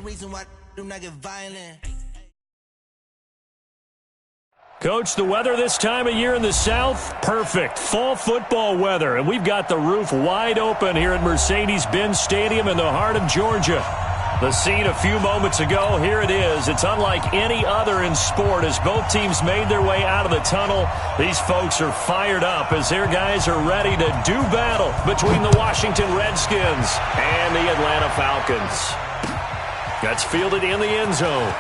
reason why do not get violent. Coach, the weather this time of year in the South, perfect. Fall football weather, and we've got the roof wide open here at Mercedes-Benz Stadium in the heart of Georgia. The scene a few moments ago, here it is. It's unlike any other in sport as both teams made their way out of the tunnel. These folks are fired up as their guys are ready to do battle between the Washington Redskins and the Atlanta Falcons. That's fielded in the end zone.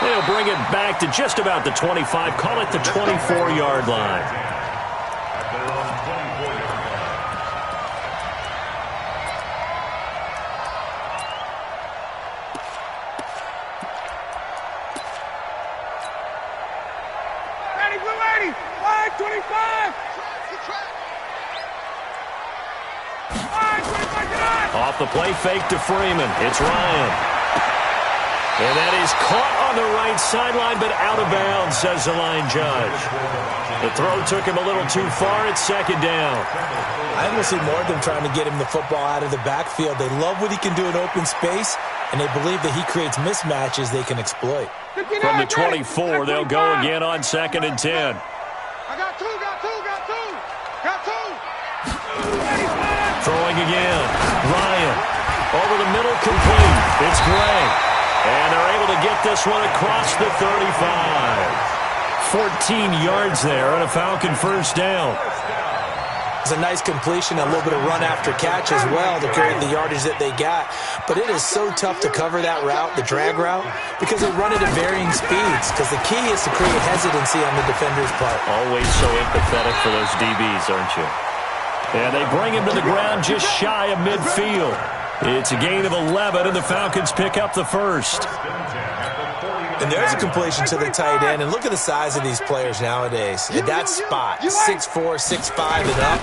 They'll bring it back to just about the 25, call it the 24-yard line. Off the play fake to Freeman. It's Ryan. And that is caught on the right sideline, but out of bounds, says the line judge. The throw took him a little too far. It's second down. I think we'll see more of them trying to get him the football out of the backfield. They love what he can do in open space, and they believe that he creates mismatches they can exploit. From the 24, they'll go again on 2nd and 10. I got two. Throwing again. Ryan. Over the middle, complete. It's Gray. And they're able to get this one across the 35. 14 yards there on a Falcon first down. It's a nice completion, a little bit of run after catch as well to carry the yardage that they got. But it is so tough to cover that route, the drag route, because they run it at varying speeds. Because the key is to create hesitancy on the defender's part. Always so empathetic for those DBs, aren't you? And they bring him to the ground just shy of midfield. It's a gain of 11, and the Falcons pick up the first. And there's a completion to the tight end. And look at the size of these players nowadays. At that spot, 6'4", 6'5", and up.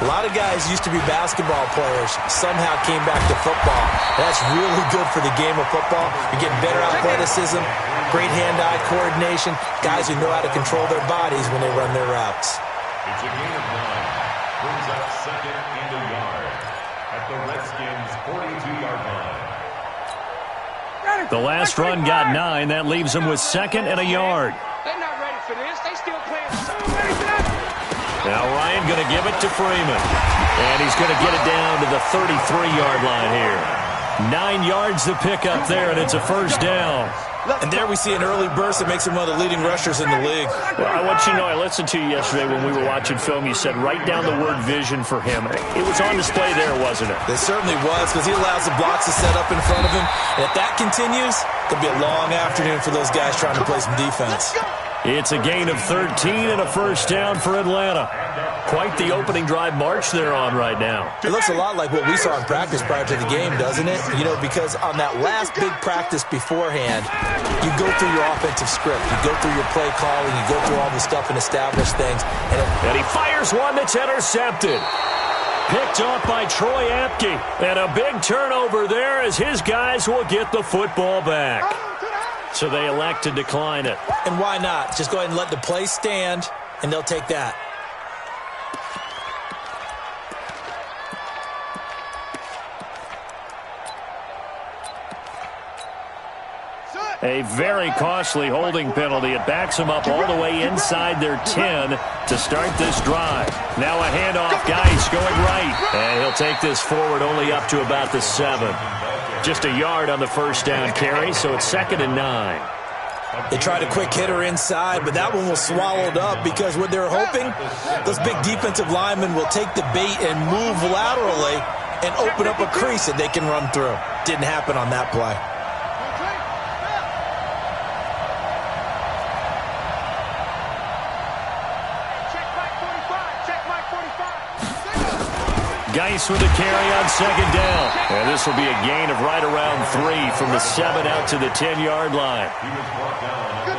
A lot of guys used to be basketball players, somehow came back to football. That's really good for the game of football. You're getting better athleticism, great hand-eye coordination, guys who know how to control their bodies when they run their routes. It's a gain of 9. Brings up 2nd and a yard at the Redskins' 42-yard line. The last run got 9. That leaves them with 2nd and a yard. They're not ready for this. They still playing. Now Ryan going to give it to Freeman. And he's going to get it down to the 33-yard line here. 9 yards to pick up there, and it's a first down. And there we see an early burst that makes him one of the leading rushers in the league. Well, I want you to know, I listened to you yesterday when we were watching film. You said write down the word vision for him. It was on display there, wasn't it? It certainly was, because he allows the blocks to set up in front of him. And if that continues, it'll be a long afternoon for those guys trying to play some defense. It's a gain of 13 and a first down for Atlanta. Quite the opening drive march they're on right now. It looks a lot like what we saw in practice prior to the game, doesn't it? You know, because on that last big practice beforehand, you go through your offensive script. You go through your play calling. You go through all the stuff and establish things. And he fires one that's intercepted. Picked off by Troy Apke. And a big turnover there as his guys will get the football back. So they elect to decline it. And why not? Just go ahead and let the play stand, and they'll take that. A very costly holding penalty. It backs them up all the way inside their 10 to start this drive. Now a handoff. Geis going right. And he'll take this forward only up to about the 7. Just a yard on the first down carry, so it's 2nd and 9. They tried a quick hitter inside, but that one was swallowed up because what they're hoping, those big defensive linemen will take the bait and move laterally and open up a crease that they can run through. Didn't happen on that play. Geis with a carry on 2nd down. And this will be a gain of right around 3 from the 7 out to the 10-yard line.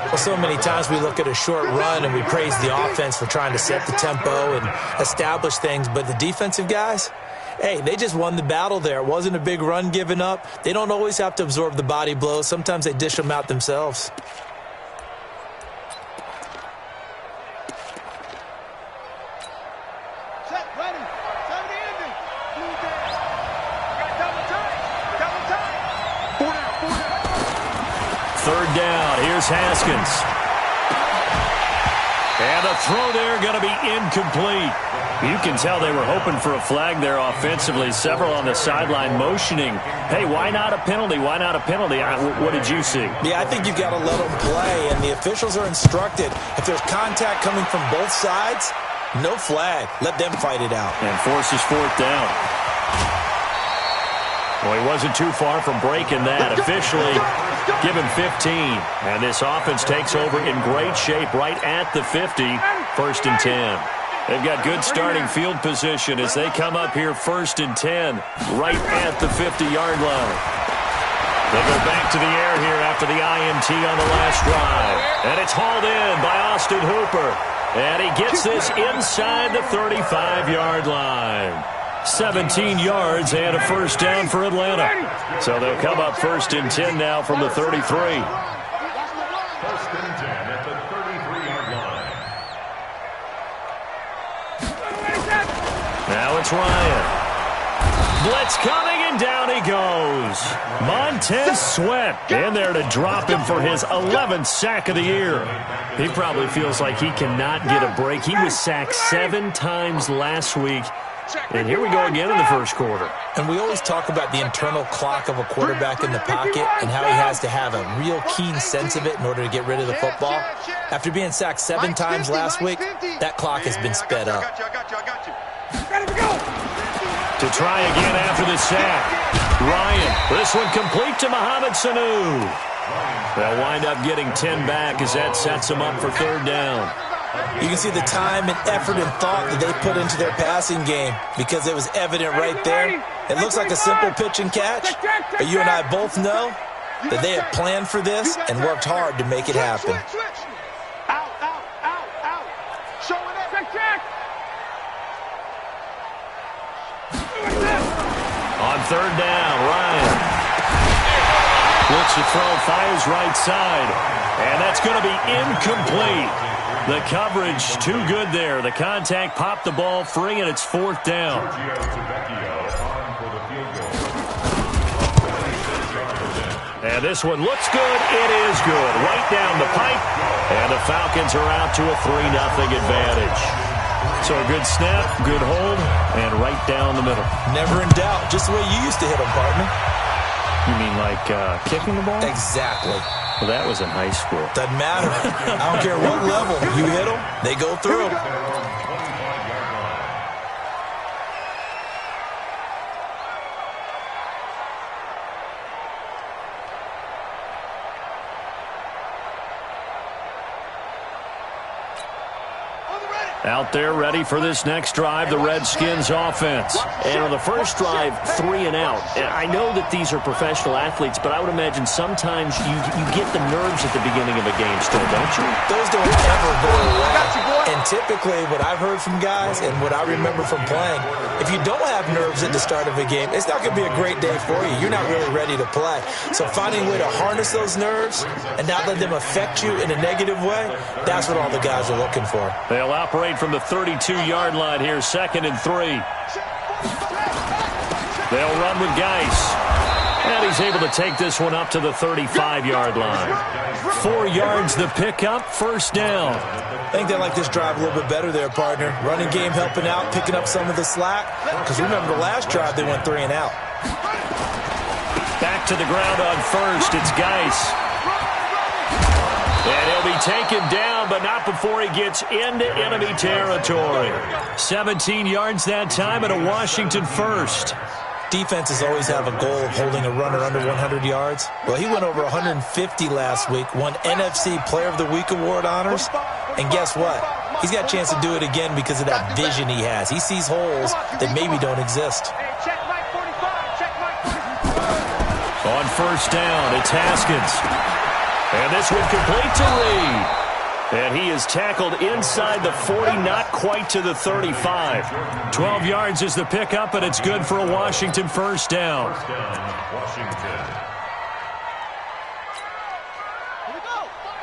Well, so many times we look at a short run and we praise the offense for trying to set the tempo and establish things. But the defensive guys, hey, they just won the battle there. It wasn't a big run given up. They don't always have to absorb the body blows. Sometimes they dish them out themselves. third down. Here's Haskins. And the throw there going to be incomplete. You can tell they were hoping for a flag there offensively. Several on the sideline motioning, hey, why not a penalty? Why not a penalty? What did you see? Yeah, I think you've got to let them play, and the officials are instructed. If there's contact coming from both sides, no flag. Let them fight it out. And forces fourth down. Well, he wasn't too far from breaking that. Officially, give him 15. And this offense takes over in great shape right at the 50, 1st and 10. They've got good starting field position as they come up here 1st and 10, right at the 50-yard line. They go back to the air here after the INT on the last drive. And it's hauled in by Austin Hooper. And he gets this inside the 35-yard line. 17 yards and a first down for Atlanta. So they'll come up 1st and 10 now from the 33. 1st and 10 at the 33-yard line. Now it's Ryan. Blitz coming, and down he goes. Montez Sweat in there to drop him for his 11th sack of the year. He probably feels like he cannot get a break. He was sacked 7 times last week. And here we go again in the first quarter. And we always talk about the internal clock of a quarterback in the pocket and how he has to have a real keen sense of it in order to get rid of the football. After being sacked 7 times last week, that clock has been sped up. To try again after the sack. Ryan, this one complete to Mohamed Sanu. They'll wind up getting 10 back as that sets them up for 3rd down. You can see the time and effort and thought that they put into their passing game because it was evident right there. It looks like a simple pitch and catch, but you and I both know that they have planned for this and worked hard to make it happen. On 3rd down, Ryan looks to throw, fires right side, and that's going to be incomplete. The coverage too good there. The contact popped the ball free, and it's 4th down. And this one looks good. It is good. Right down the pipe, and the Falcons are out to a 3-0 advantage. So a good snap, good hold, and right down the middle. Never in doubt. Just the way you used to hit them, partner. You mean like kicking the ball? Exactly. Well, that was in high school. Doesn't matter. I don't care what level. You hit them, they go through. Out there ready for this next drive, the Redskins offense. And on the first drive, 3 and out. And I know that these are professional athletes, but I would imagine sometimes you get the nerves at the beginning of a game still, don't you? Those don't ever go away. And typically what I've heard from guys and what I remember from playing, if you don't have nerves at the start of a game, it's not going to be a great day for you. You're not really ready to play. So finding a way to harness those nerves and not let them affect you in a negative way, that's what all the guys are looking for. They'll operate from the 32-yard line here, 2nd and 3. They'll run with Geis. And he's able to take this one up to the 35-yard line. 4 yards the pickup, 1st down. I think they like this drive a little bit better there, partner. Running game helping out, picking up some of the slack. Because remember the last drive, they went 3 and out. Back to the ground on 1st, it's Geis. And he'll be taken down, but not before he gets into enemy territory. 17 yards that time and a Washington first. Defenses always have a goal of holding a runner under 100 yards. Well, he went over 150 last week, won NFC Player of the Week award honors. And guess what? He's got a chance to do it again because of that vision he has. He sees holes that maybe don't exist. On 1st down, it's Haskins. And this one complete to Reed. And he is tackled inside the 40, not quite to the 35. 12 yards is the pickup, and it's good for a Washington 1st down.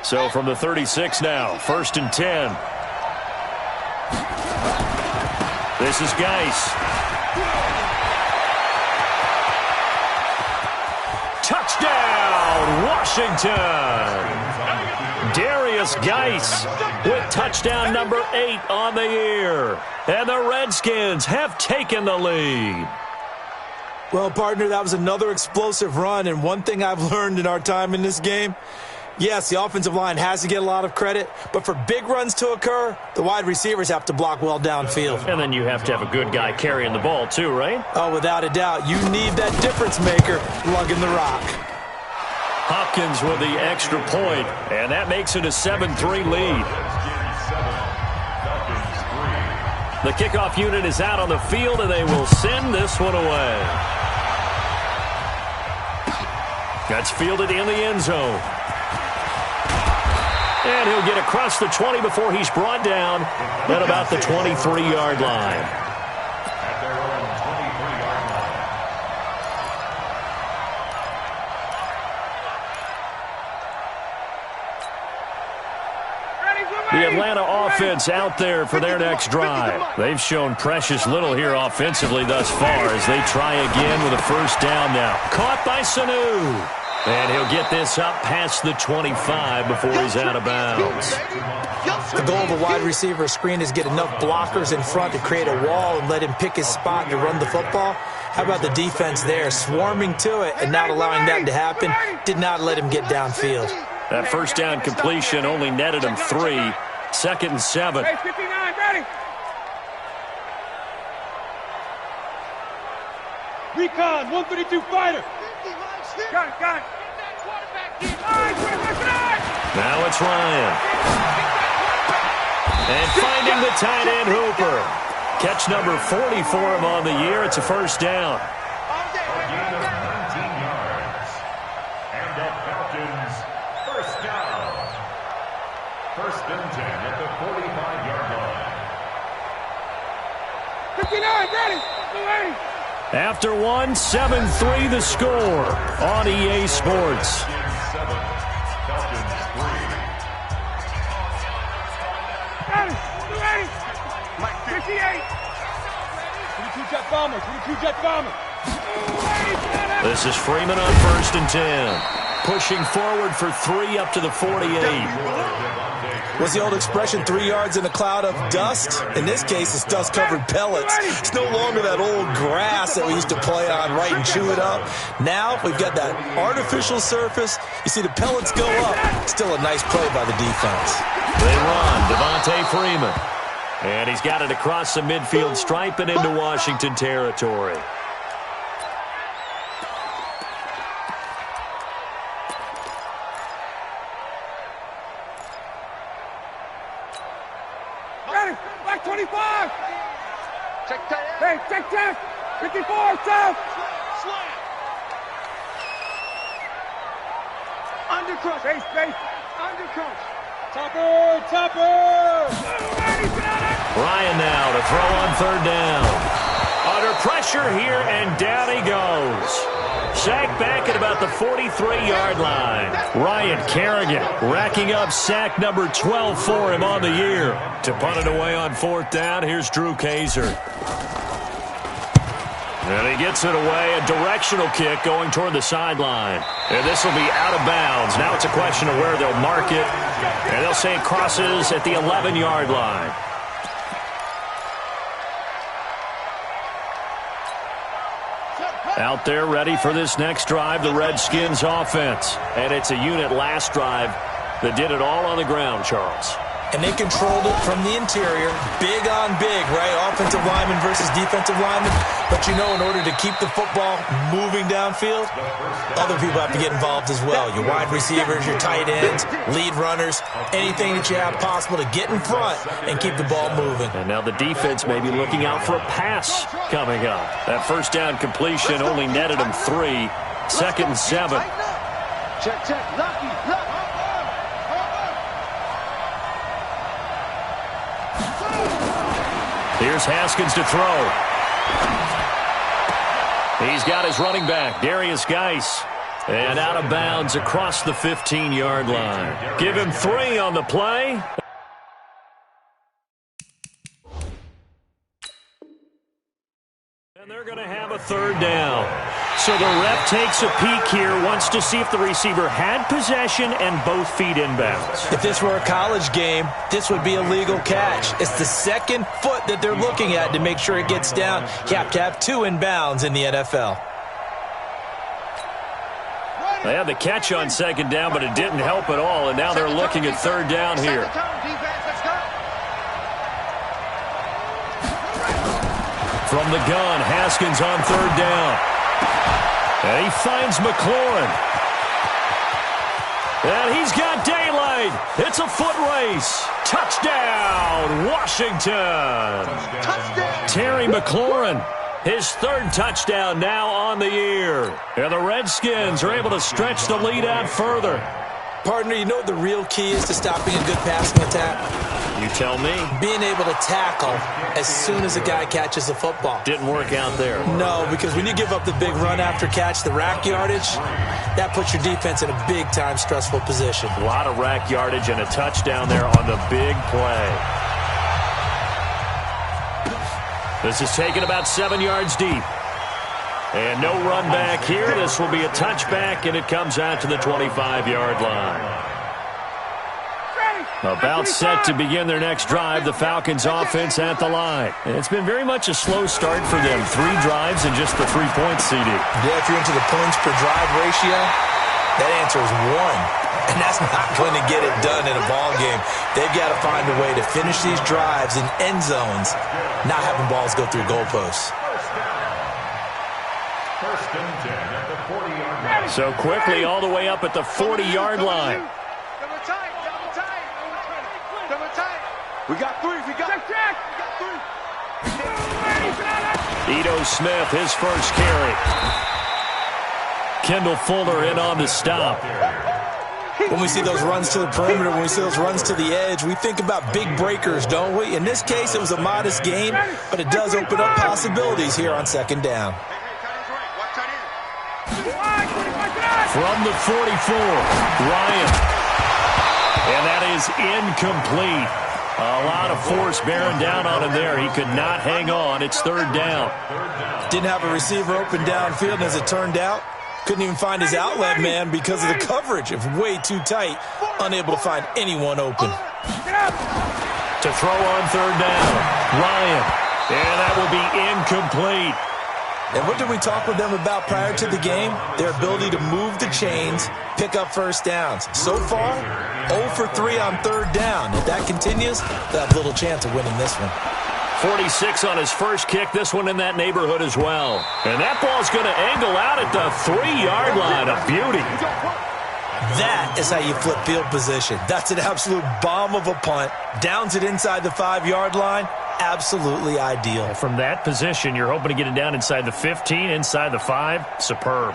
So from the 36 now, 1st and 10. This is Geis. Touchdown! Touchdown, Washington! Darius Geis with touchdown number 8 on the year. And the Redskins have taken the lead. Well, partner, that was another explosive run, and one thing I've learned in our time in this game, yes, the offensive line has to get a lot of credit, but for big runs to occur, the wide receivers have to block well downfield. And then you have to have a good guy carrying the ball too, right? Oh, without a doubt. You need that difference maker lugging the rock. Hopkins with the extra point, and that makes it a 7-3 lead. The kickoff unit is out on the field, and they will send this one away. That's fielded in the end zone. And he'll get across the 20 before he's brought down at about the 23-yard line. At their own 23-yard line. The Atlanta offense out there for their next drive. They've shown precious little here offensively thus far as they try again with a first down now. Caught by Sanu. And he'll get this up past the 25 before he's out of bounds. The goal of a wide receiver screen is get enough blockers in front to create a wall and let him pick his spot to run the football. How about the defense there, swarming to it and not allowing that to happen? Did not let him get downfield. That first down completion only netted him 3. 2nd and 7. Hey, 59, ready. Recon, 132 fighter. Got it, got it. Now it's Ryan. And finding the tight end Hooper. Catch number 40 for him on the year. It's a first down. A gain of 19 yards. And the Falcons, first down. 1st and 10 at the 45-yard line. 59, ready. Ready. After one, 7-3 the score on EA Sports. 7, Falcons 3. Ready. Ready. 58. 22 jet bomber. 22 jet bomber. This is Freeman on 1st and 10. Pushing forward for 3 up to the 48. What's the old expression, 3 yards in a cloud of dust? In this case, it's dust-covered pellets. It's no longer that old grass that we used to play on, right, and chew it up. Now we've got that artificial surface. You see the pellets go up. Still a nice play by the defense. They run, Devontae Freeman. And he's got it across the midfield stripe and into Washington territory. Ready. Back 25. Hey, check, check. 54, south. Undercrush. Space. Undercrush. Topper. Ryan now to throw on 3rd down. Under pressure here, and down he goes. Sacked back at about the 43-yard line. Ryan Kerrigan racking up sack number 12 for him on the year. To punt it away on 4th down, here's Drew Kaiser. And he gets it away, a directional kick going toward the sideline. And this will be out of bounds. Now it's a question of where they'll mark it. And they'll say it crosses at the 11-yard line. Out there ready for this next drive, the Redskins offense. And it's a unit last drive that did it all on the ground, Charles. And they controlled it from the interior, big on big, right? Offensive lineman versus defensive lineman. But you know, in order to keep the football moving downfield, other people have to get involved as well. Your wide receivers, your tight ends, lead runners, anything that you have possible to get in front and keep the ball moving. And now the defense may be looking out for a pass coming up. That first down completion only netted them 3. 2nd and 7. Check, lucky. Here's Haskins to throw. He's got his running back, Darius Geis. And out of bounds across the 15-yard line. Give him 3 on the play. And they're going to have a 3rd down. So the ref takes a peek here, wants to see if the receiver had possession and both feet inbounds. If this were a college game, this would be a legal catch. It's the second foot that they're looking at to make sure it gets down. You have to have 2 inbounds in the NFL. They had the catch on second down, but it didn't help at all, and now they're looking at third down here. From the gun, Haskins on third down. And he finds McLaurin. And he's got daylight. It's a foot race. Touchdown, Washington. Touchdown. Terry McLaurin, his third touchdown now on the year. And the Redskins are able to stretch the lead out further. Partner, you know what the real key is to stopping a good passing attack? You tell me. Being able to tackle as soon as a guy catches the football. Didn't work out there. No, because when you give up the big run after catch, the rack yardage, that puts your defense in a big-time stressful position. A lot of rack yardage and a touchdown there on the big play. This is taken about 7 yards deep. And no run back here. This will be a touchback, and it comes out to the 25-yard line. About set to begin their next drive, the Falcons offense at the line. And it's been very much a slow start for them. 3 drives and just the 3 points, CD. Yeah, if you're into the points per drive ratio, that answer is 1. And that's not going to get it done in a ball game. They've got to find a way to finish these drives in end zones, not having balls go through goalposts. First and 10 at the 40-yard line. So quickly all the way up at the 40-yard line. We got 3. We got check. Ito Smith, his first carry. Kendall Fuller in on the stop. When we see those runs to the perimeter, when we see those runs to the edge, we think about big breakers, don't we? In this case, it was a modest gain, but it does open up possibilities here on second down. From the 44, Ryan. And that is incomplete. A lot of force bearing down on him there. He could not hang on. It's third down. Didn't have a receiver open downfield, and as it turned out, couldn't even find his outlet man because of the coverage. It was way too tight, unable to find anyone open. To throw on third down, Ryan. And that will be incomplete. And what did we talk with them about prior to the game? Their ability to move the chains, pick up first downs. So far, 0 for 3 on third down. If that continues, they'll have little chance of winning this one. 46 on his first kick, this one in that neighborhood as well. And that ball's going to angle out at the 3-yard line. A beauty. That is how you flip field position. That's an absolute bomb of a punt. Downs it inside the 5-yard line. Absolutely ideal. From that position, you're hoping to get it down inside the 15, inside the 5. Superb.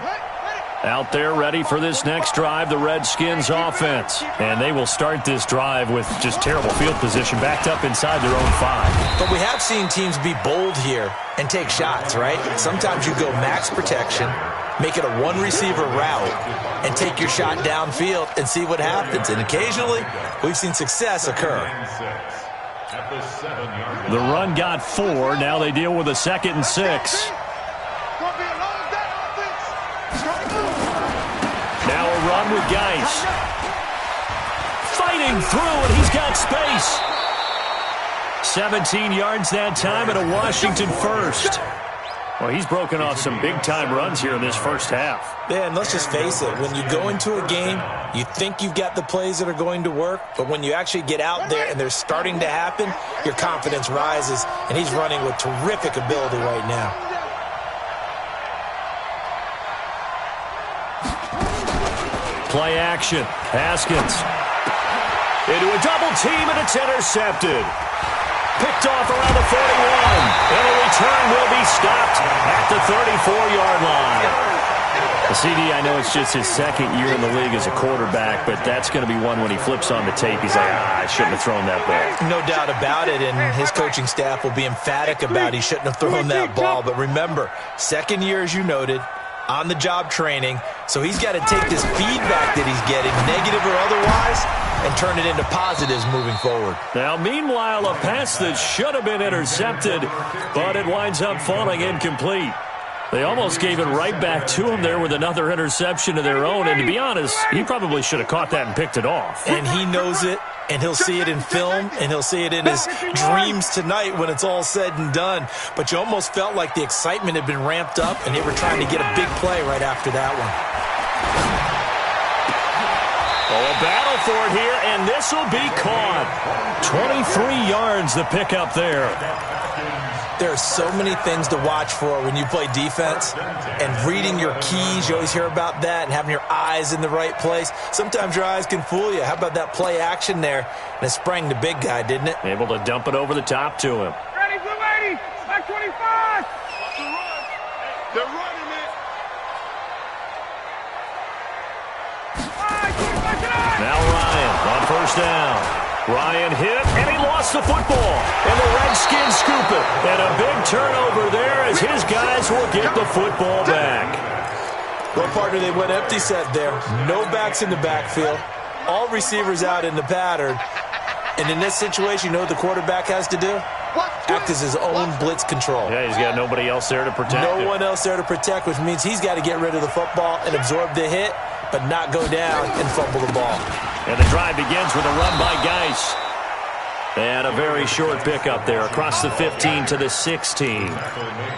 Out there ready for this next drive, the Redskins offense. And they will start this drive with just terrible field position, backed up inside their own 5. But we have seen teams be bold here and take shots, right? Sometimes you go max protection, make it a one-receiver route, and take your shot downfield and see what happens. And occasionally, we've seen success occur. The run got 4. Now they deal with a 2nd and 6. Now a run with Geis. Fighting through, and he's got space. 17 yards that time, and a Washington first. Well, he's broken off some big-time runs here in this first half. Yeah, and let's just face it. When you go into a game, you think you've got the plays that are going to work, but when you actually get out there and they're starting to happen, your confidence rises, and he's running with terrific ability right now. Play action. Haskins. Into a double team, and it's intercepted. Picked off around the 41. And the return will be stopped at the 34-yard line. CD, I know it's just his second year in the league as a quarterback, but that's going to be one when he flips on the tape. He's like, I shouldn't have thrown that ball. No doubt about it, and his coaching staff will be emphatic about he shouldn't have thrown that ball. But remember, second year, as you noted, on-the-job training, so he's got to take this feedback that he's getting, negative or otherwise, and turn it into positives moving forward. Now, meanwhile, a pass that should have been intercepted, but it winds up falling incomplete. They almost gave it right back to him there with another interception of their own. And to be honest, he probably should have caught that and picked it off. And he knows it, and he'll see it in film, and he'll see it in his dreams tonight when it's all said and done. But you almost felt like the excitement had been ramped up, and they were trying to get a big play right after that one. Oh, a battle for it here, and this will be caught. 23 yards the pickup there. There are so many things to watch for when you play defense, and reading your keys, you always hear about that, and having your eyes in the right place. Sometimes your eyes can fool you. How about that play action there? And it sprang the big guy, didn't it? Able to dump it over the top to him. Ready, blue 80, back 25. They're running it. Now Ryan on first down. Ryan hit, and he lost the football. And the Redskins scoop it. And a big turnover there as his guys will get the football back. Well, partner, they went empty set there. No backs in the backfield. All receivers out in the pattern. And in this situation, you know what the quarterback has to do? Act as his own blitz control. Yeah, he's got nobody else there to protect him. No one else there to protect, which means he's got to get rid of the football and absorb the hit, but not go down and fumble the ball. And the drive begins with a run by Geis. And a very short pickup there across the 15 to the 16.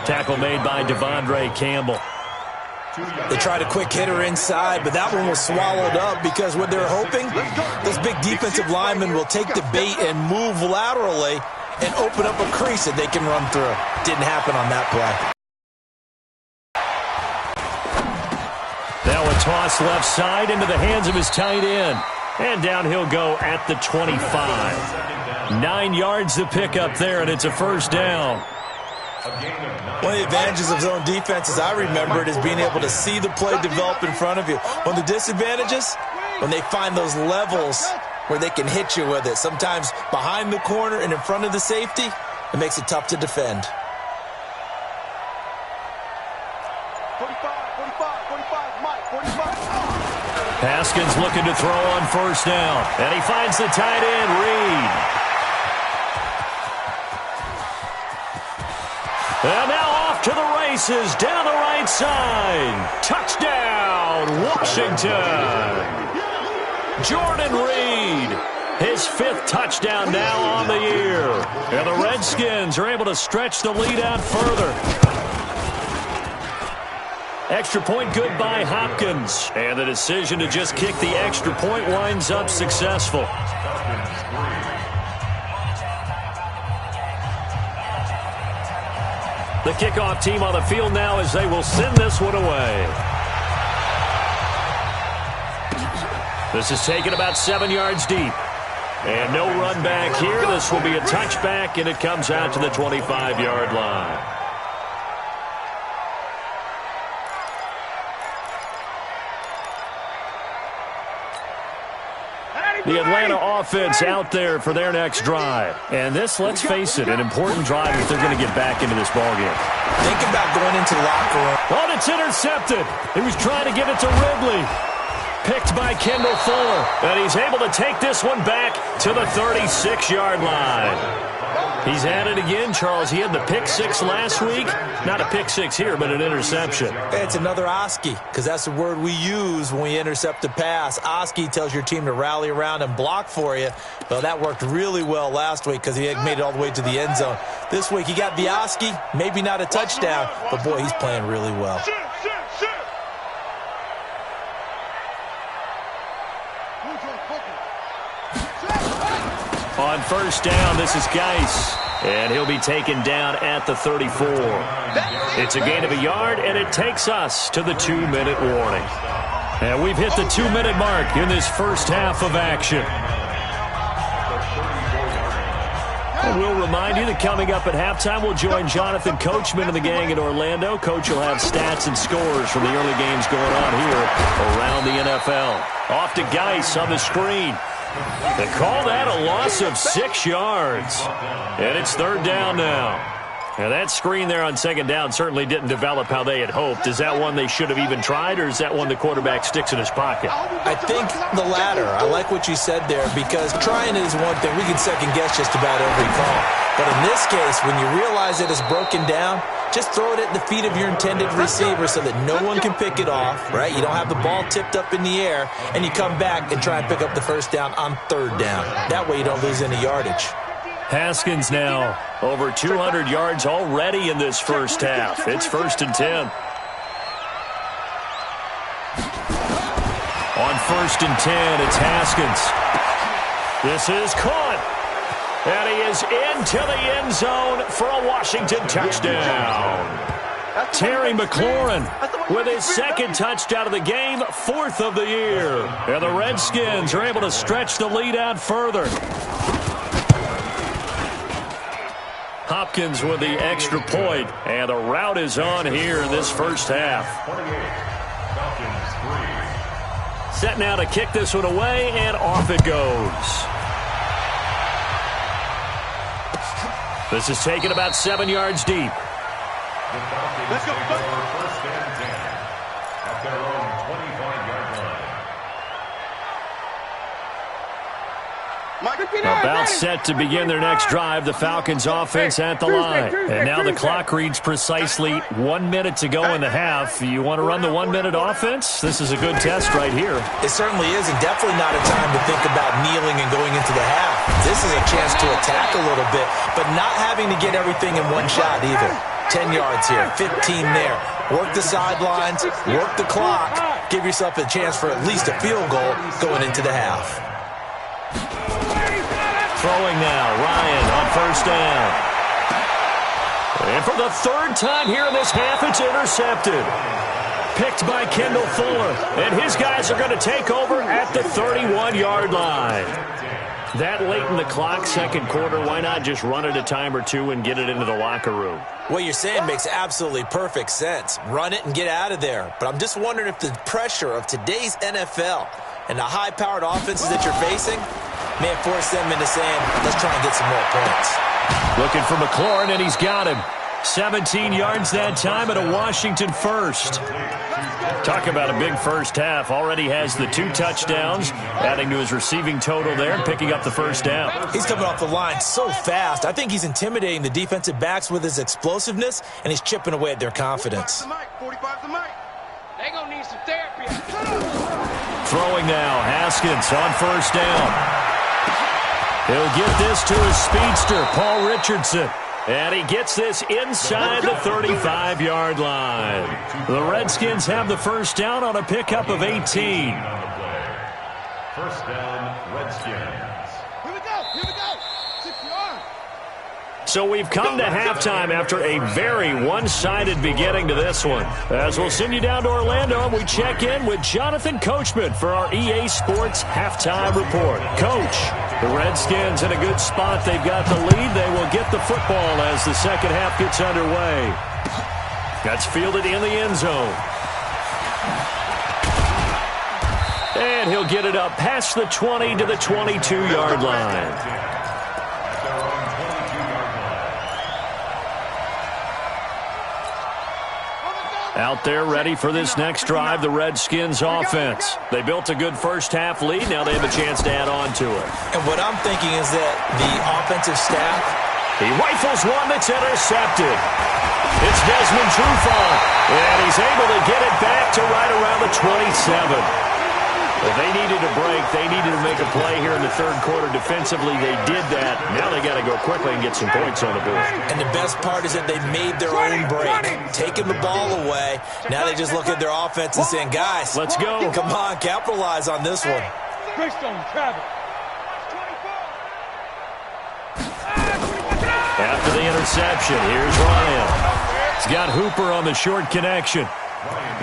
Tackle made by Devondre Campbell. They tried a quick hitter inside, but that one was swallowed up because what they're hoping, those big defensive linemen will take the bait and move laterally and open up a crease that they can run through. Didn't happen on that play. Now a toss left side into the hands of his tight end. And down he'll go at the 25. 9 yards to pick up there, and it's a first down. One of the advantages of zone defense, as I remember it, is being able to see the play develop in front of you. One of the disadvantages, when they find those levels where they can hit you with it. Sometimes behind the corner and in front of the safety, it makes it tough to defend. 45, Mike, 45. Haskins looking to throw on first down. And he finds the tight end, Reed. And now off to the races down the right side. Touchdown, Washington. Jordan Reed, his 5th touchdown now on the year. And the Redskins are able to stretch the lead out further. Extra point good by Hopkins. And the decision to just kick the extra point winds up successful. The kickoff team on the field now as they will send this one away. This is taken about 7 yards deep. And no run back here. This will be a touchback, and it comes out to the 25-yard line. The Atlanta offense out there for their next drive. And this, let's face it, an important drive if they're going to get back into this ballgame. Think about going into the locker room. Oh, and it's intercepted. He was trying to get it to Ridley. Picked by Kendall Fuller. And he's able to take this one back to the 36-yard line. He's at it again, Charles. He had the pick 6 last week. Not a pick 6 here, but an interception. It's another Oski, because that's the word we use when we intercept a pass. Oski tells your team to rally around and block for you. Well, that worked really well last week because he had made it all the way to the end zone. This week, he got the Oski, maybe not a touchdown, but, boy, he's playing really well. On first down, this is Geis. And he'll be taken down at the 34. It's a gain of a yard, and it takes us to the 2-minute warning. And we've hit the 2-minute mark in this first half of action. And we'll remind you that coming up at halftime, we'll join Jonathan Coachman and the gang in Orlando. Coach will have stats and scores from the early games going on here around the NFL. Off to Geis on the screen. They call that a loss of 6 yards. And it's third down now. Now that screen there on second down certainly didn't develop how they had hoped. Is that one they should have even tried, or is that one the quarterback sticks in his pocket? I think the latter. I like what you said there, because trying is one thing. We can second-guess just about every call. But in this case, when you realize it is broken down, just throw it at the feet of your intended receiver so that no one can pick it off, right? You don't have the ball tipped up in the air, and you come back and try and pick up the first down on third down. That way you don't lose any yardage. Haskins now over 200 yards already in this first half. It's 1st and 10. On 1st and 10, it's Haskins. This is caught. And he is into the end zone for a Washington touchdown. Terry McLaurin with his second touchdown of the game, 4th of the year. And the Redskins are able to stretch the lead out further. Hopkins with the extra point, and the route is on here in this first half. Set now to kick this one away, and off it goes. This is taken about 7 yards deep. Let's go. 1st and 10 at their own 25-yard line. About set to begin their next drive, the Falcons offense at the line. And now the clock reads precisely 1 minute to go in the half. You want to run the 1 minute offense? This is a good test right here. It certainly is, and definitely not a time to think about kneeling and going into the half. This is a chance to attack a little bit, but not having to get everything in one shot either. 10 yards here, 15 there. Work the sidelines, work the clock. Give yourself a chance for at least a field goal going into the half. Throwing now, Ryan on 1st down. And for the 3rd time here in this half, it's intercepted. Picked by Kendall Fuller. And his guys are going to take over at the 31-yard line. That late in the clock, second quarter, why not just run it a time or two and get it into the locker room? What you're saying makes absolutely perfect sense. Run it and get out of there. But I'm just wondering if the pressure of today's NFL and the high-powered offenses that you're facing may have forced them into saying, let's try and get some more points. Looking for McLaurin, and he's got him. 17 yards that time at a Washington first. Talk about a big first half. Already has the 2 touchdowns, adding to his receiving total there and picking up the first down. He's coming off the line so fast. I think he's intimidating the defensive backs with his explosiveness, and he's chipping away at their confidence. 45 the mic. They gonna need some therapy. Throwing now, Haskins on 1st down. He'll get this to his speedster, Paul Richardson. And he gets this inside the 35-yard line. The Redskins have the first down on a pickup of 18. 1st down, Redskins. Here we go. So we've come to halftime after a very one-sided beginning to this one. As we'll send you down to Orlando, and we check in with Jonathan Coachman for our EA Sports Halftime Report. Coach, the Redskins in a good spot. They've got the lead. They will get the football as the second half gets underway. That's fielded in the end zone. And he'll get it up past the 20 to the 22-yard line. Out there ready for this next drive, the Redskins offense. They built a good first half lead. Now they have a chance to add on to it. And what I'm thinking is that the offensive staff, he rifles one that's intercepted. It's Desmond Trufant, and he's able to get it back to right around the 27. If they needed a break, they needed to make a play here in the third quarter defensively. They did that. Now they got to go quickly and get some points on the board. And the best part is that they made their own break, taking the ball away. Now they just look at their offense and saying, guys, let's go. Come on, capitalize on this one. After the interception, here's Ryan. He's got Hooper on the short connection.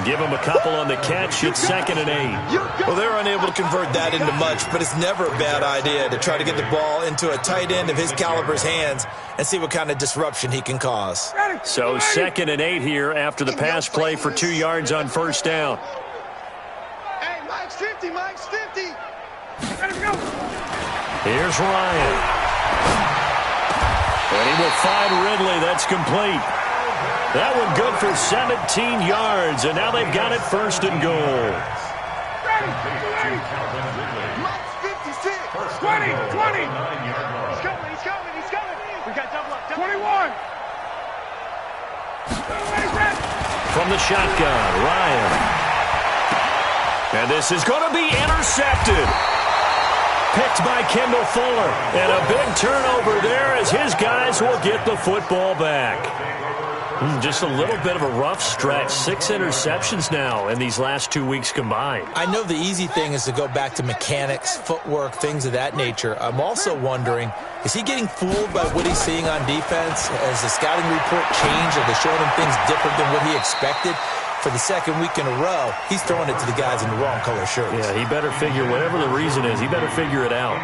Give him a couple on the catch. It's 2nd and 8. Well, they're unable to convert that into much, but it's never a bad idea to try to get the ball into a tight end of his caliber's hands and see what kind of disruption he can cause. So 2nd and 8 here after the pass play for 2 yards on first down. Hey, Mike's 50, Mike's 50. Ready to go. Here's Ryan. And he will find Ridley. That's complete. That one good for 17 yards, and now they've got it first and goal. 20, 20. He's coming. We got double up. 21. From the shotgun, Ryan. And this is going to be intercepted. Picked by Kendall Fuller. And a big turnover there as his guys will get the football back. Just a little bit of a rough stretch. 6 interceptions now in these last 2 weeks combined. I know the easy thing is to go back to mechanics, footwork, things of that nature. I'm also wondering, is he getting fooled by what he's seeing on defense? Has the scouting report changed? Are they showing him things different than what he expected? For the second week in a row, he's throwing it to the guys in the wrong color shirts. Yeah, he better figure, whatever the reason is, he better figure it out.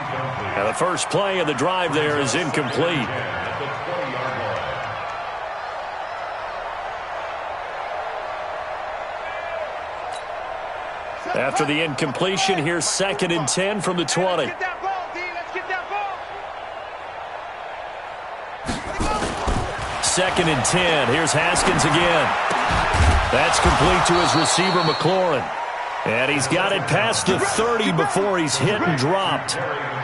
Now, the first play of the drive there is incomplete. After the incompletion, here's 2nd and 10 from the 20. Get that ball, D. Let's get that ball. 2nd and 10. Here's Haskins again. That's complete to his receiver, McLaurin. And he's got it past the 30 before he's hit and dropped.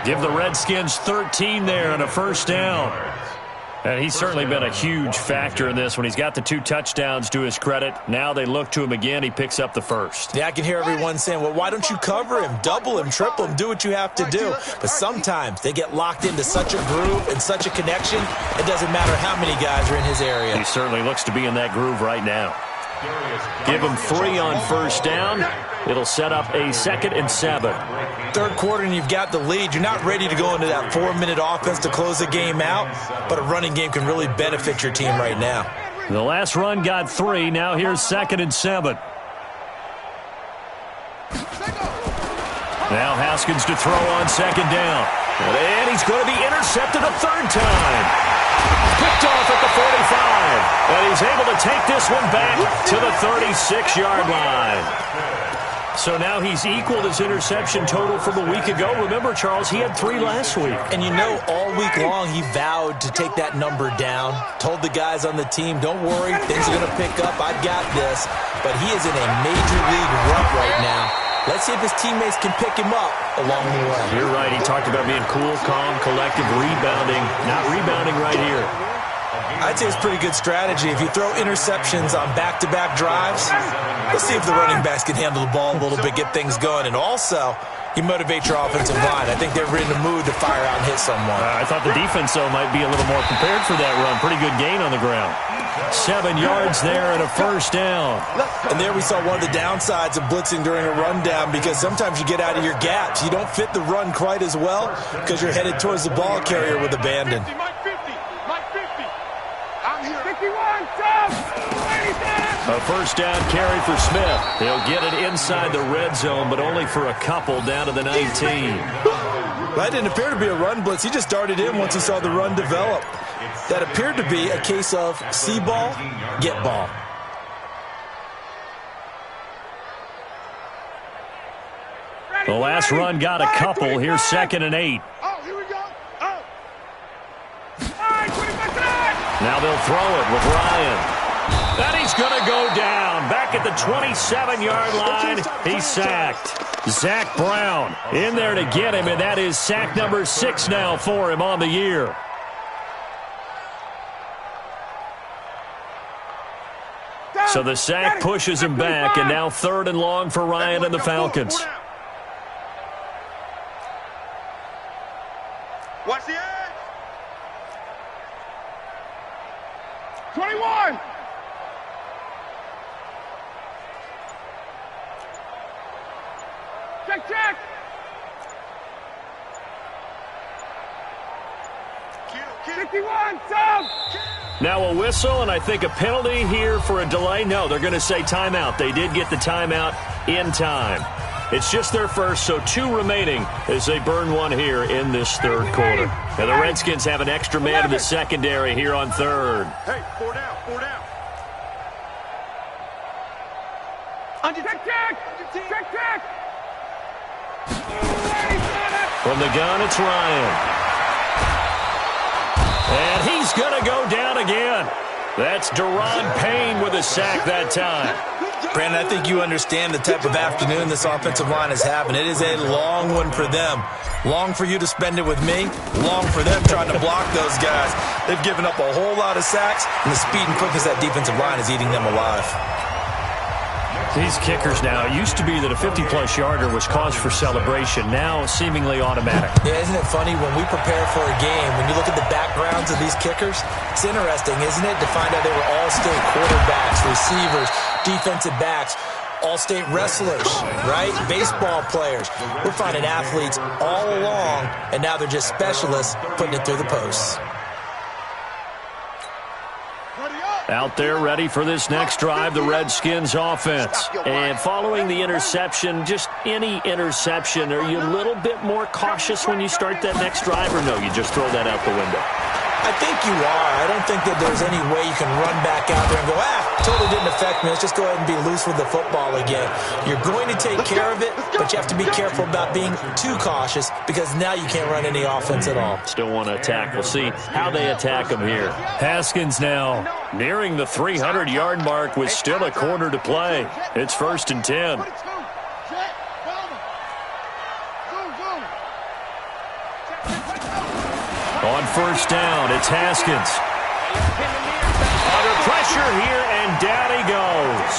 Give the Redskins 13 there and a first down. And he's certainly been a huge factor in this when he's got the 2 touchdowns to his credit. Now they look to him again. He picks up the first. Yeah, I can hear everyone saying, well, why don't you cover him, double him, triple him, do what you have to do. But sometimes they get locked into such a groove and such a connection, it doesn't matter how many guys are in his area. He certainly looks to be in that groove right now. Give him 3 on first down. It'll set up a 2nd and 7. Third quarter and you've got the lead. You're not ready to go into that 4-minute offense to close the game out, but a running game can really benefit your team right now. The last run got 3. Now here's 2nd and 7. Now Haskins to throw on 2nd down. And he's going to be intercepted a 3rd time. Picked off at the 45. And he's able to take this one back to the 36-yard line. So now he's equaled his interception total from a week ago. Remember, Charles, he had 3 last week. And you know, all week long he vowed to take that number down. Told the guys on the team, don't worry, things are going to pick up. I've got this. But he is in a major league rut right now. Let's see if his teammates can pick him up along the way. You're right. He talked about being cool, calm, collective, rebounding. Not rebounding right here. I'd say it's pretty good strategy. If you throw interceptions on back-to-back drives, let's see if the running backs can handle the ball a little bit, get things going. And also, you motivate your offensive line. I think they're in the mood to fire out and hit someone. I thought the defense, though, might be a little more prepared for that run. Pretty good gain on the ground. 7 yards there and a first down. And there we saw one of the downsides of blitzing during a rundown, because sometimes you get out of your gaps. You don't fit the run quite as well because you're headed towards the ball carrier with abandon. Mike 50. Mike 50. I'm here. 51. Stop. A first down carry for Smith. He'll get it inside the red zone, but only for a couple down to the 19. That didn't appear to be a run blitz. He just darted in once he saw the run develop. That appeared to be a case of see ball, get ball. The last run got a couple. Here's 2nd and 8. Oh, here we go. Oh. Now they'll throw it with Ryan. And he's going to go down. Back at the 27-yard line, he's sacked. Zach Brown in there to get him, and that is sack number 6 now for him on the year. So the sack pushes him back, and now 3rd and long for Ryan and the Falcons. Watch the edge. 21. Check. 51, sub. Now a whistle, and I think a penalty here for a delay. No, they're going to say timeout. They did get the timeout in time. It's just their first, so 2 remaining as they burn one here in this 3rd quarter. Now the Redskins have an extra man in the secondary here on 3rd. Hey, 4 down. Check. From the gun, it's Ryan. And he's going to go down again. That's Deron Payne with a sack that time. Brandon, I think you understand the type of afternoon this offensive line is having. It is a long one for them. Long for you to spend it with me. Long for them trying to block those guys. They've given up a whole lot of sacks, and the speed and quickness of that defensive line is eating them alive. These kickers now, it used to be that a 50-plus yarder was cause for celebration. Now, seemingly automatic. Yeah, isn't it funny when we prepare for a game, when you look at the backgrounds of these kickers, it's interesting, isn't it, to find out they were all-state quarterbacks, receivers, defensive backs, all-state wrestlers, right? Baseball players. We're finding athletes all along, and now they're just specialists putting it through the posts. Out there ready for this next drive, the Redskins offense. And following the interception, just any interception, are you a little bit more cautious when you start that next drive, or no, you just throw that out the window? I think you are. I don't think that there's any way you can run back out there and go, totally didn't affect me. Let's just go ahead and be loose with the football again. You're going to take care of it, but you have to be careful about being too cautious because now you can't run any offense at all. Still want to attack. We'll see how they attack him here. Haskins now nearing the 300-yard mark with still a quarter to play. It's 1st and 10. On 1st down, it's Haskins. Under pressure here, and down he goes.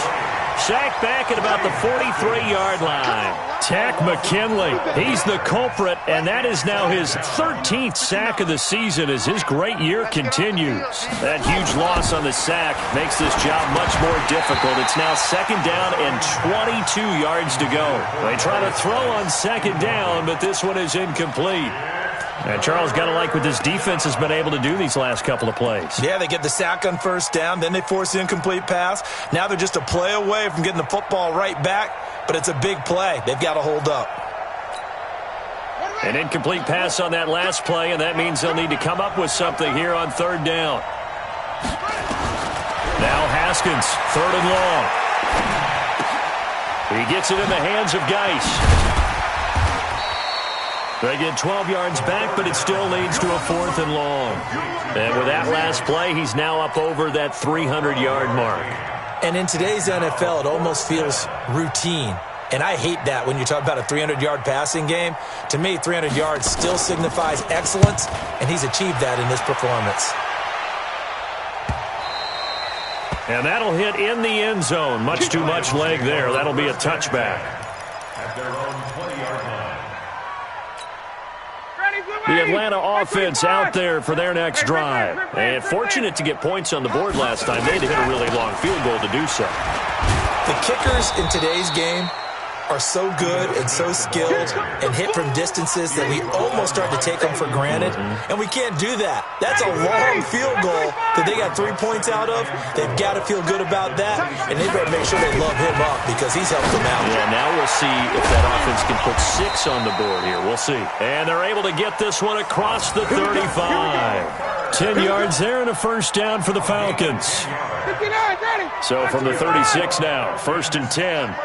Sacked back at about the 43-yard line. Tack McKinley, he's the culprit, and that is now his 13th sack of the season as his great year continues. That huge loss on the sack makes this job much more difficult. It's now 2nd down and 22 yards to go. They try to throw on 2nd down, but this one is incomplete. And Charles, got to like what this defense has been able to do these last couple of plays. Yeah, they get the sack on 1st down, then they force the incomplete pass. Now they're just a play away from getting the football right back, but it's a big play. They've got to hold up. An incomplete pass on that last play, and that means they'll need to come up with something here on 3rd down. Now Haskins, 3rd and long. He gets it in the hands of Geis. They get 12 yards back, but it still leads to a 4th and long. And with that last play, he's now up over that 300-yard mark. And in today's NFL, it almost feels routine. And I hate that when you talk about a 300-yard passing game. To me, 300 yards still signifies excellence, and he's achieved that in this performance. And that'll hit in the end zone. Much too much leg there. That'll be a touchback. At their own 20-yard line. The Atlanta offense out there for their next drive. And fortunate to get points on the board last time. They had to hit a really long field goal to do so. The kickers in today's game are so good and so skilled and hit from distances that we almost start to take them for granted. And we can't do that. That's a long field goal that they got 3 points out of. They've got to feel good about that, and they better make sure they love him up because he's helped them out. Yeah, now we'll see if that offense can put 6 on the board here. We'll see. And they're able to get this one across the 35. 10 yards there and a 1st down for the Falcons. So from the 36 now, 1st and 10.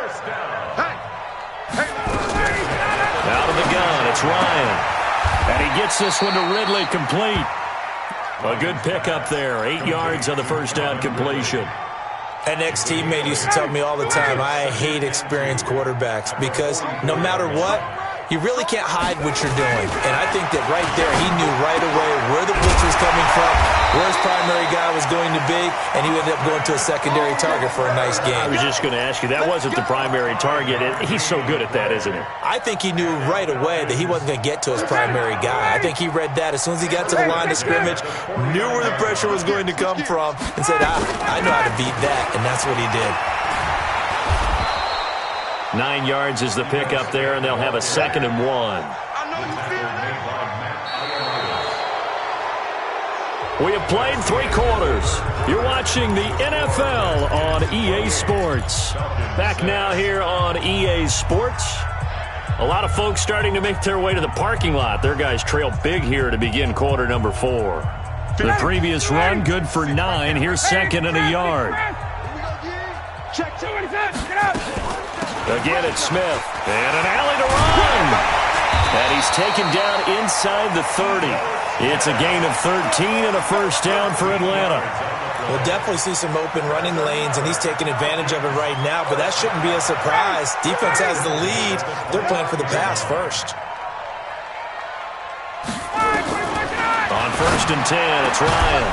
Out of the gun, it's Ryan. And he gets this one to Ridley, complete. A good pickup there, 8 yards on the 1st down completion. An ex-teammate used to tell me all the time, I hate experienced quarterbacks because no matter what, you really can't hide what you're doing. And I think that right there, he knew right away where the blitz was coming from, where his primary guy was going to be, and he ended up going to a secondary target for a nice game. I was just going to ask you, that wasn't the primary target. He's so good at that, isn't he? I think he knew right away that he wasn't going to get to his primary guy. I think he read that as soon as he got to the line of scrimmage, knew where the pressure was going to come from, and said, I know how to beat that, and that's what he did. 9 yards is the pickup there, and they'll have a 2nd and 1. We have played 3 quarters. You're watching the NFL on EA Sports. Back now here on EA Sports. A lot of folks starting to make their way to the parking lot. Their guys trail big here to begin quarter number 4. The previous run, good for 9. Here's 2nd and a yard. Check 2 get out. Again, it's Smith. And an alley to run. And he's taken down inside the 30. It's a gain of 13 and a first down for Atlanta. We'll definitely see some open running lanes, and he's taking advantage of it right now, but that shouldn't be a surprise. Defense has the lead. They're playing for the pass first. On 1st and 10, it's Ryan.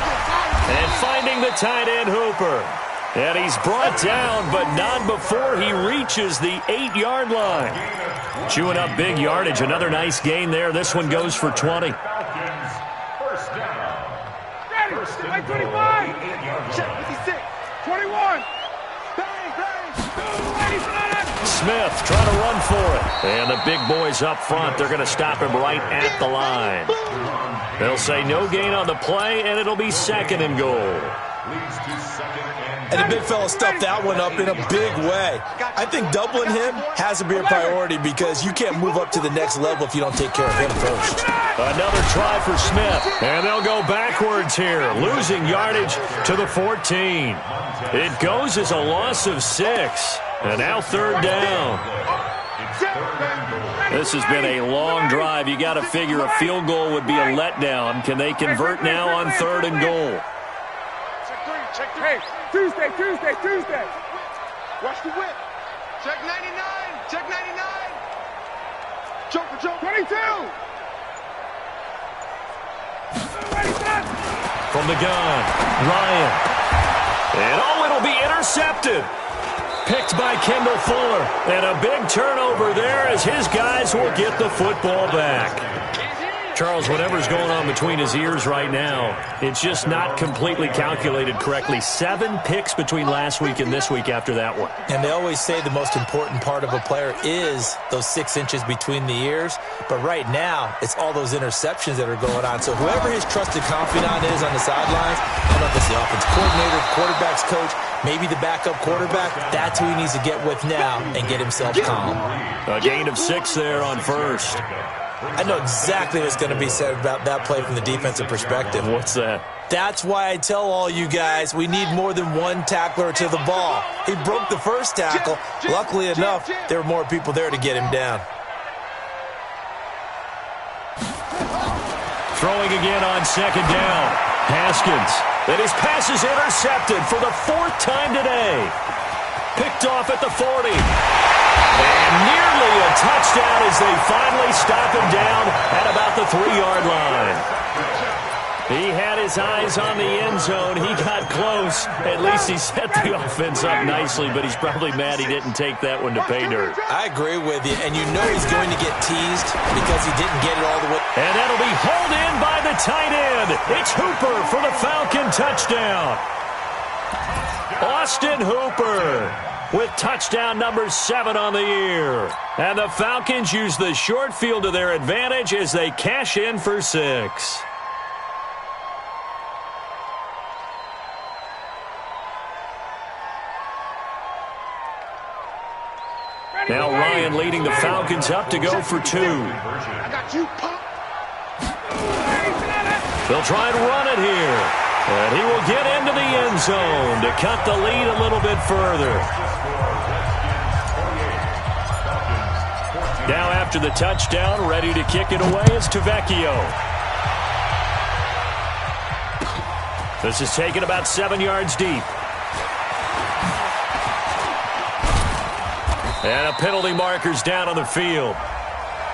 And finding the tight end Hooper. And he's brought down, but not before he reaches the 8-yard line. Chewing up big yardage. Another nice gain there. This one goes for 20. First down. Ready. 25. Check 56. 21. Smith trying to run for it. And the big boys up front, they're going to stop him right at the line. They'll say no gain on the play, and it'll be 2nd and goal. And the big fella stuffed that one up in a big way. I think doubling him has to be a priority because you can't move up to the next level if you don't take care of him first. Another try for Smith, and they'll go backwards here, losing yardage to the 14. It goes as a loss of 6, and now 3rd down. This has been a long drive. You got to figure a field goal would be a letdown. Can they convert now on 3rd and goal? Hey, Tuesday. Watch the whip. Check 99. Check 99. Choke. 22. From the gun, Ryan. And it'll be intercepted. Picked by Kendall Fuller. And a big turnover there as his guys will get the football back. Charles, whatever's going on between his ears right now, it's just not completely calculated correctly. 7 picks between last week and this week after that one. And they always say the most important part of a player is those 6 inches between the ears. But right now, it's all those interceptions that are going on. So whoever his trusted confidant is on the sidelines, I don't know if it's the offense coordinator, quarterback's coach, maybe the backup quarterback, that's who he needs to get with now and get himself calm. A gain of 6 there on 1st. I know exactly what's going to be said about that play from the defensive perspective. What's that? That's why I tell all you guys we need more than one tackler to the ball. He broke the first tackle. Luckily enough, there were more people there to get him down. Throwing again on 2nd down. Haskins. And his pass is intercepted for the 4th time today. Picked off at the 40. And nearly a touchdown as they finally stop him down at about the 3-yard line. He had his eyes on the end zone. He got close. At least he set the offense up nicely, but he's probably mad he didn't take that one to pay dirt. I agree with you, and you know he's going to get teased because he didn't get it all the way. And that'll be hauled in by the tight end. It's Hooper for the Falcon touchdown. Austin Hooper with touchdown number 7 on the year. And the Falcons use the short field to their advantage as they cash in for 6. Now Ryan leading the Falcons up to go for 2. I got you, Pop. They'll try and run it here. And he will get into the end zone to cut the lead a little bit further. Now after the touchdown, ready to kick it away is Tavecchio. This is taken about 7 yards deep. And a penalty marker's down on the field.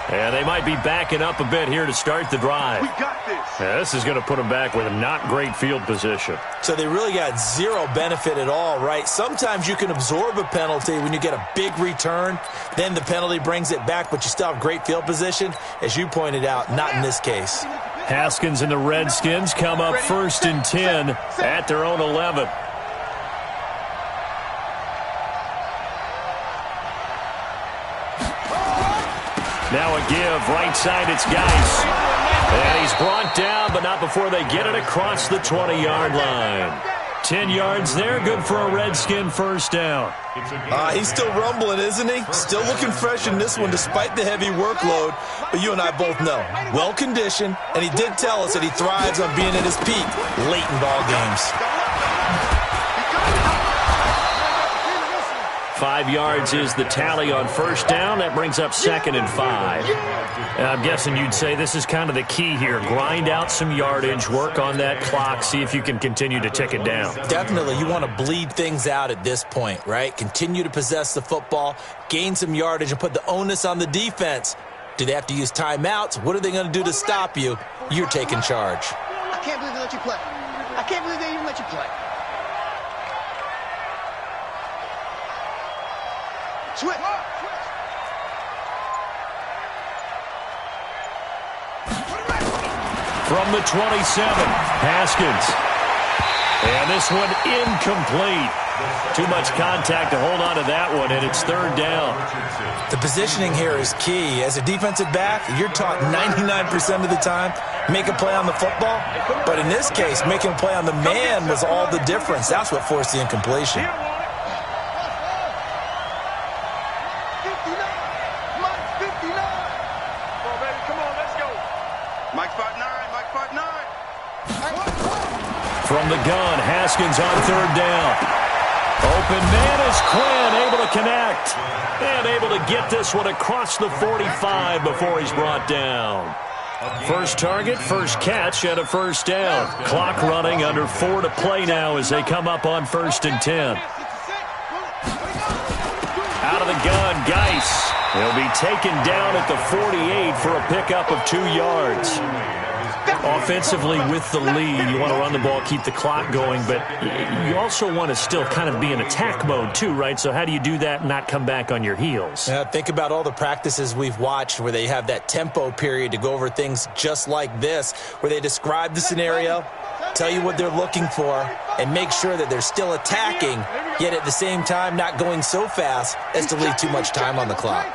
And they might be backing up a bit here to start the drive. We got this. Yeah, this is going to put them back with a not great field position. So they really got zero benefit at all, right? Sometimes you can absorb a penalty when you get a big return. Then the penalty brings it back, but you still have great field position. As you pointed out, not in this case. Haskins and the Redskins come up 1st and 10 at their own 11. Now a give, right side, it's Geis. And he's brought down, but not before they get it across the 20-yard line. 10 yards there, good for a Redskin first down. He's still rumbling, isn't he? Still looking fresh in this one despite the heavy workload. But you and I both know, well-conditioned, and he did tell us that he thrives on being at his peak late in ball games. 5 yards is the tally on first down. That brings up 2nd and 5. I'm guessing you'd say this is kind of the key here. Grind out some yardage, work on that clock, see if you can continue to tick it down. Definitely. You want to bleed things out at this point, right? Continue to possess the football, gain some yardage, and put the onus on the defense. Do they have to use timeouts? What are they going to do to stop you? You're taking charge. I can't believe they let you play. I can't believe they even let you play. Switch. From the 27, Haskins. And this one incomplete. Too much contact to hold on to that one, and it's 3rd down. The positioning here is key. As a defensive back, you're taught 99% of the time, make a play on the football. But in this case, making a play on the man was all the difference. That's what forced the incompletion. From the gun, Haskins on 3rd down. Open man is Quinn, able to connect. And able to get this one across the 45 before he's brought down. First target, first catch, and a 1st down. Clock running, under 4 to play now as they come up on 1st and 10. Out of the gun, Geis. He'll be taken down at the 48 for a pickup of 2 yards. Offensively with the lead, you want to run the ball, keep the clock going, but you also want to still kind of be in attack mode too, right? So how do you do that and not come back on your heels? Think about all the practices we've watched where they have that tempo period to go over things just like this, where they describe the scenario, tell you what they're looking for, and make sure that they're still attacking, yet at the same time not going so fast as to leave too much time on the clock.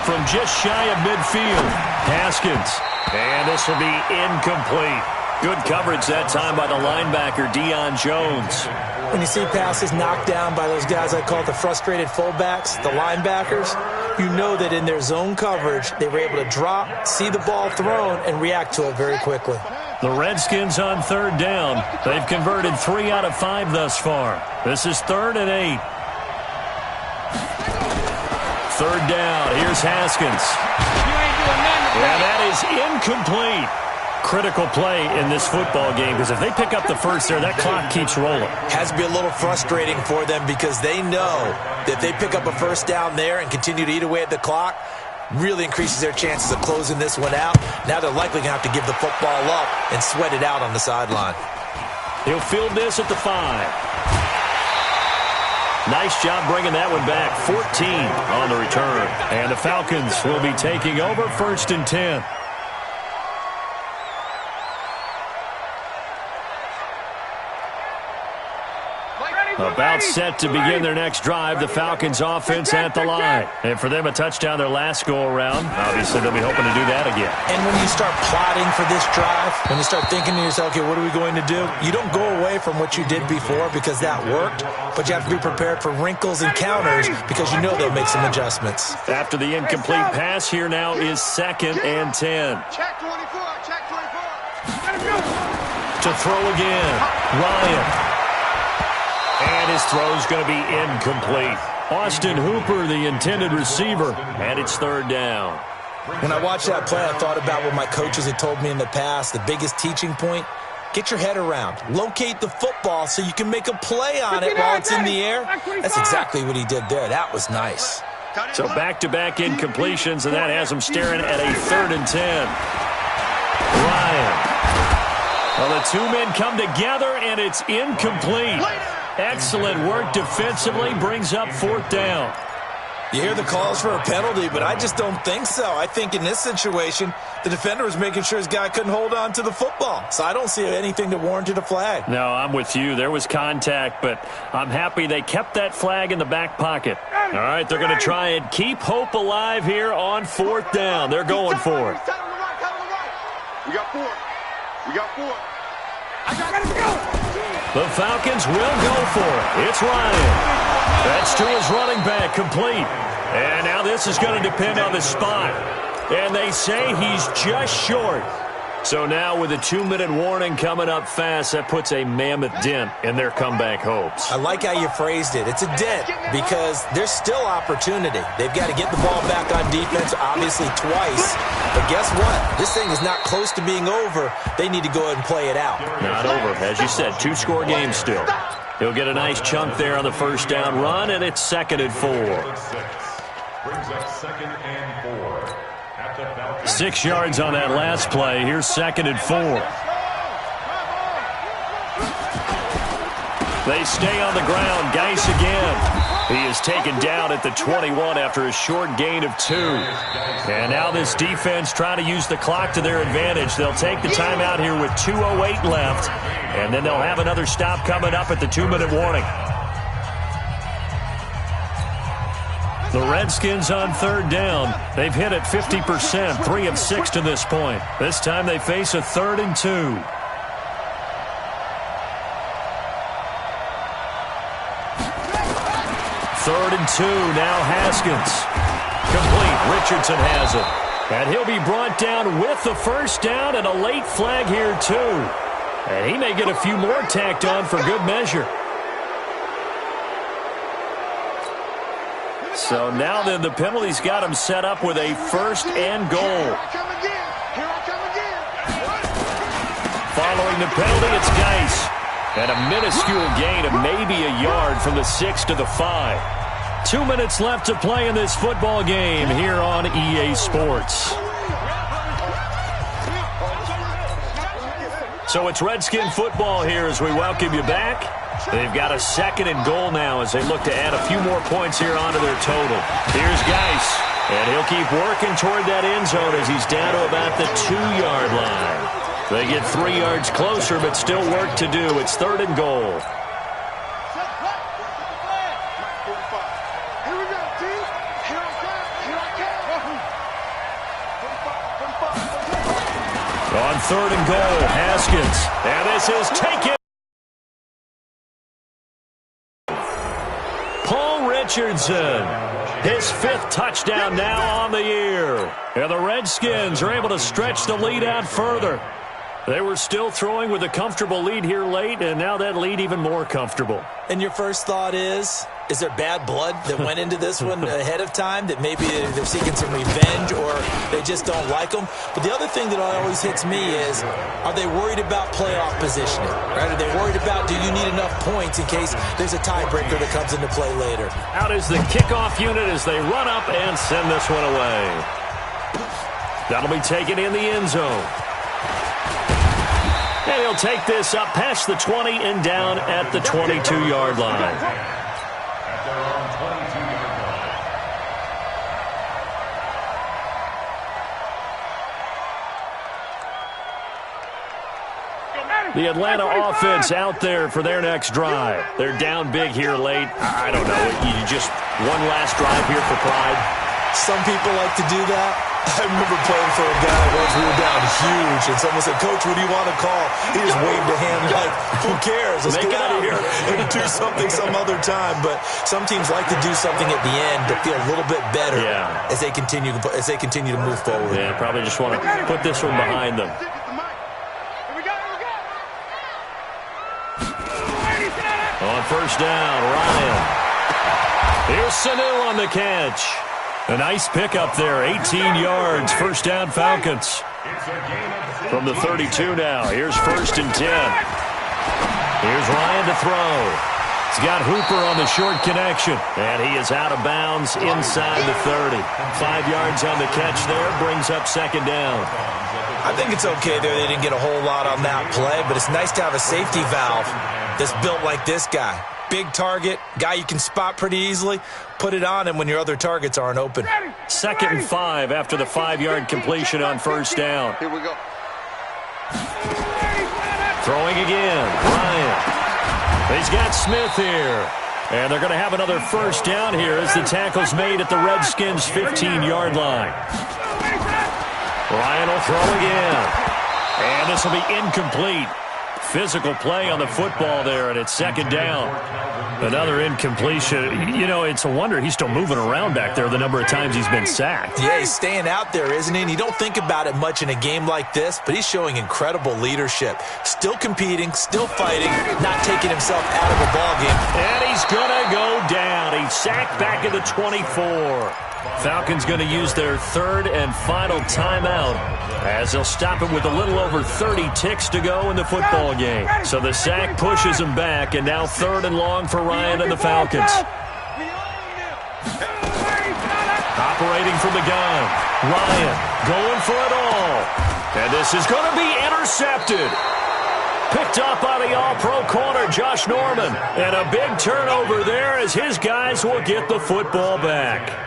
From just shy of midfield, Haskins. And this will be incomplete. Good coverage that time by the linebacker, Deion Jones. When you see passes knocked down by those guys I call the frustrated fullbacks, the linebackers, you know that in their zone coverage, they were able to drop, see the ball thrown, and react to it very quickly. The Redskins on 3rd down. They've converted 3 out of 5 thus far. This is 3rd and 8. 3rd down. Here's Haskins. And that is incomplete. Critical play in this football game, because if they pick up the first there, that clock keeps rolling. Has to be a little frustrating for them because they know that if they pick up a 1st down there and continue to eat away at the clock, really increases their chances of closing this one out. Now they're likely going to have to give the football up and sweat it out on the sideline. He'll field this at the 5. Nice job bringing that one back. 14 on the return. And the Falcons will be taking over 1st and 10. About set to begin their next drive. The Falcons offense at the line. And for them, a touchdown their last go-around. Obviously, they'll be hoping to do that again. And when you start plotting for this drive, when you start thinking to yourself, okay, what are we going to do? You don't go away from what you did before because that worked, but you have to be prepared for wrinkles and counters because you know they'll make some adjustments. After the incomplete pass, here now is 2nd and 10. Check 24, check 24. To throw again, Ryan. And his throw's going to be incomplete. Austin Hooper, the intended receiver, and it's 3rd down. When I watched that play, I thought about what my coaches had told me in the past. The biggest teaching point, get your head around. Locate the football so you can make a play on it while it's in the air. That's exactly what he did there. That was nice. So back-to-back incompletions, and that has him staring at a 3rd and 10. Ryan. Well, the 2 men come together, and it's incomplete. Excellent work defensively, brings up 4th down. You hear the calls for a penalty, but I just don't think so. I think in this situation, the defender was making sure his guy couldn't hold on to the football. So I don't see anything that warranted a flag. No, I'm with you. There was contact, but I'm happy they kept that flag in the back pocket. All right, they're going to try and keep hope alive here on 4th down. They're going for it. We got 4. We got 4. The Falcons will go for it. It's Ryan. That's to his running back, complete. And now this is going to depend on the spot. And they say he's just short. So now with a 2-minute warning coming up fast, that puts a mammoth dent in their comeback hopes. I like how you phrased it. It's a dent because there's still opportunity. They've got to get the ball back on defense, obviously twice. But guess what? This thing is not close to being over. They need to go ahead and play it out. Not over. As you said, 2-score game still. He'll get a nice chunk there on the first down run, and it's 2nd and 4. Brings up 2nd and 4. 6 yards on that last play. Here's 2nd and 4. They stay on the ground. Geis again. He is taken down at the 21 after a short gain of 2. And now this defense trying to use the clock to their advantage. They'll take the timeout here with 2:08 left. And then they'll have another stop coming up at the 2-minute warning. The Redskins on 3rd down. They've hit it 50%, 3 of 6 to this point. This time they face a 3rd and 2. 3rd and 2, now Haskins. Complete, Richardson has it. And he'll be brought down with the first down and a late flag here too. And he may get a few more tacked on for good measure. So now then the penalty's got him set up with a 1st and goal. Following the penalty, it's Geis. And a minuscule gain of maybe a yard from the 6 to the 5. 2 minutes left to play in this football game here on EA Sports. So it's Redskin football here as we welcome you back. They've got a 2nd and goal now as they look to add a few more points here onto their total. Here's Geis, and he'll keep working toward that end zone as he's down to about the 2-yard line. They get 3 yards closer, but still work to do. It's 3rd and goal. On 3rd and goal, Haskins. And this is taken. Paul Richardson. His 5th touchdown now on the year. And the Redskins are able to stretch the lead out further. They were still throwing with a comfortable lead here late, and now that lead even more comfortable. And your first thought is there bad blood that went into this one ahead of time, that maybe they're seeking some revenge or they just don't like them? But the other thing that always hits me is, are they worried about playoff positioning? Right? Are they worried about, do you need enough points in case there's a tiebreaker that comes into play later? Out is the kickoff unit as they run up and send this one away. That'll be taken in the end zone. And he'll take this up past the 20 and down at the 22-yard line. At their own 22-yard line. The Atlanta offense out there for their next drive. They're down big here late. I don't know. You just one last drive here for pride. Some people like to do that. I remember playing for a guy once we were down huge, and someone said, "Coach, what do you want to call?" He just waved a hand like, "Who cares? Let's get out of here and do something some other time." But some teams like to do something at the end to feel a little bit better as they continue to move forward. Yeah, probably just want to put this one behind them. On first down, Ryan. Here's Sanu on the catch. A nice pickup there, 18 yards, first down Falcons. From the 32 now, here's 1st and 10. Here's Ryan to throw. He's got Hooper on the short connection, and he is out of bounds inside the 30. 5 yards on the catch there, brings up 2nd down. I think it's okay there. They didn't get a whole lot on that play, but it's nice to have a safety valve that's built like this guy. Big target, guy you can spot pretty easily. Put it on him when your other targets aren't open. 2nd and 5 after the 5-yard completion on first down. Here we go. Throwing again, Ryan. He's got Smith here. And they're going to have another first down here as the tackle's made at the Redskins' 15-yard line. Ryan will throw again. And this will be incomplete. physical play on the football there, and it's second down. Another incompletion. You know, it's a wonder he's still moving around back there the number of times he's been sacked. Yeah, he's staying out there, isn't he? And you don't think about it much in a game like this, but he's showing incredible leadership. Still competing, still fighting, not taking himself out of a ball game. And he's going to go down. He's sacked back at the 24. Falcons going to use their third and final timeout as they'll stop it with a little over 30 ticks to go in the football game. So the sack pushes him back, and now third and long for Ryan and the Falcons. Operating from the gun. Ryan going for it all. And this is going to be intercepted. Picked up by the all-pro corner, Josh Norman. And a big turnover there as his guys will get the football back.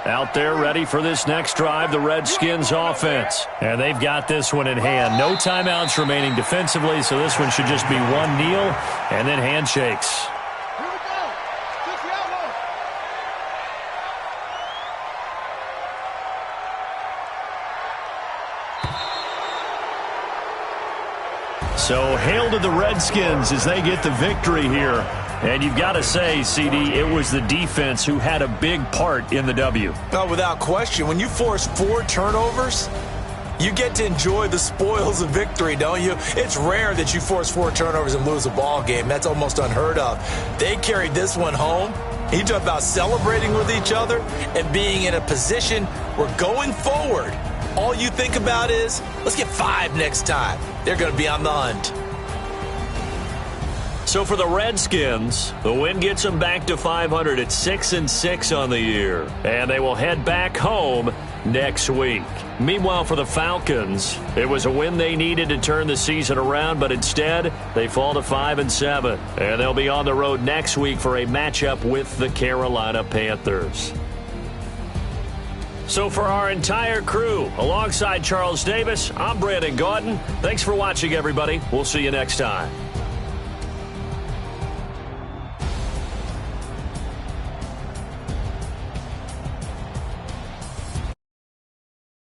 Out there ready for this next drive, the Redskins offense. And they've got this one in hand. No timeouts remaining defensively, so this one should just be one kneel and then handshakes. Here we go. Switch the outlaw. So hail to the Redskins as they get the victory here. And you've got to say, CD, it was the defense who had a big part in the W. Oh, without question. When you force 4 turnovers, you get to enjoy the spoils of victory, don't you? It's rare that you force 4 turnovers and lose a ball game. That's almost unheard of. They carried this one home. You talk about celebrating with each other and being in a position where going forward, all you think about is, let's get 5 next time. They're going to be on the hunt. So for the Redskins, the win gets them back to 500 at 6-6 on the year. And they will head back home next week. Meanwhile, for the Falcons, it was a win they needed to turn the season around, but instead, they fall to 5-7. And they'll be on the road next week for a matchup with the Carolina Panthers. So for our entire crew, alongside Charles Davis, I'm Brandon Gaudin. Thanks for watching, everybody. We'll see you next time.